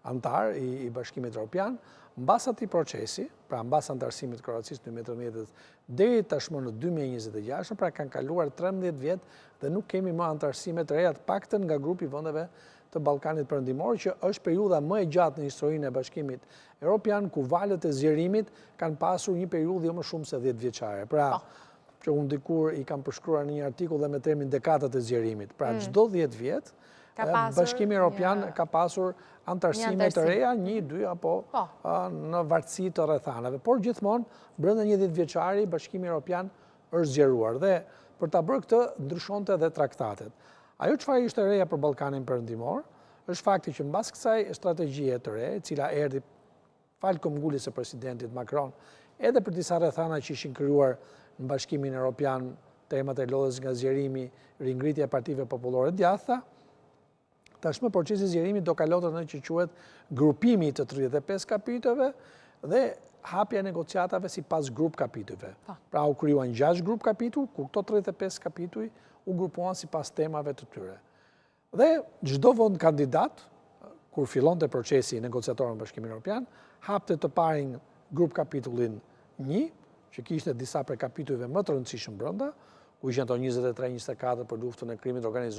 antar i Bashkimit Evropian, mbas atij procesi, pra mbas antarësimit të Kroacisë në 2013 deri tashmë në 2026, pra kanë kaluar 13 vjet dhe nuk kemi më antarësime të reja, të paktën nga grupi i vendeve të Ballkanit Perëndimor, që është periudha më e gjatë në historinë e Bashkimit Evropian, ku valët e zgjerimit kanë pasur një periudhë jo më shumë se 10 vjeçare. Pra, që unë dikur i kam përshkruar në një artikull dhe me termin dekatat e zgjerimit. Pra, çdo 10 vjet, Bashkimi Evropian ka pasur antarësime të reja, 1, 2 apo në vartësi të rrethanave. Por gjithmonë, brenda një 10 vjeçari, Bashkimi Evropian është zgjeruar. Dhe për ta bërë këtë, ndryshonte edhe traktatet. Ajo çfarë ishte reja për Ballkanin Perëndimor, është fakti që mbas kësaj strategjie të re, e cila erdhi fal këmbguljes së presidentit Macron, edhe për disa rrethana që ishin krijuar në Bashkimin Evropian, temat e lodhjes nga zgjerimi, ringritja e partive popullore djathta, tashmë procesi i zgjerimit do kalonte në që quhet grupimi të 35 kapitujve dhe hapja e negociatave sipas grup kapitujve. Pra u krijuan 6 grup kapituj, ku këto 35 kapituj u grupuan sipas temave të tyre. Dhe çdo vend kandidat, kur fillonte procesi negociator në Bashkimin Evropian, hapte të parin grup kapitullin 1, që kishte disa prej kapitujve më të rëndësishëm brenda, ku ishin ato 23-24 për luftën e krimit organizuar.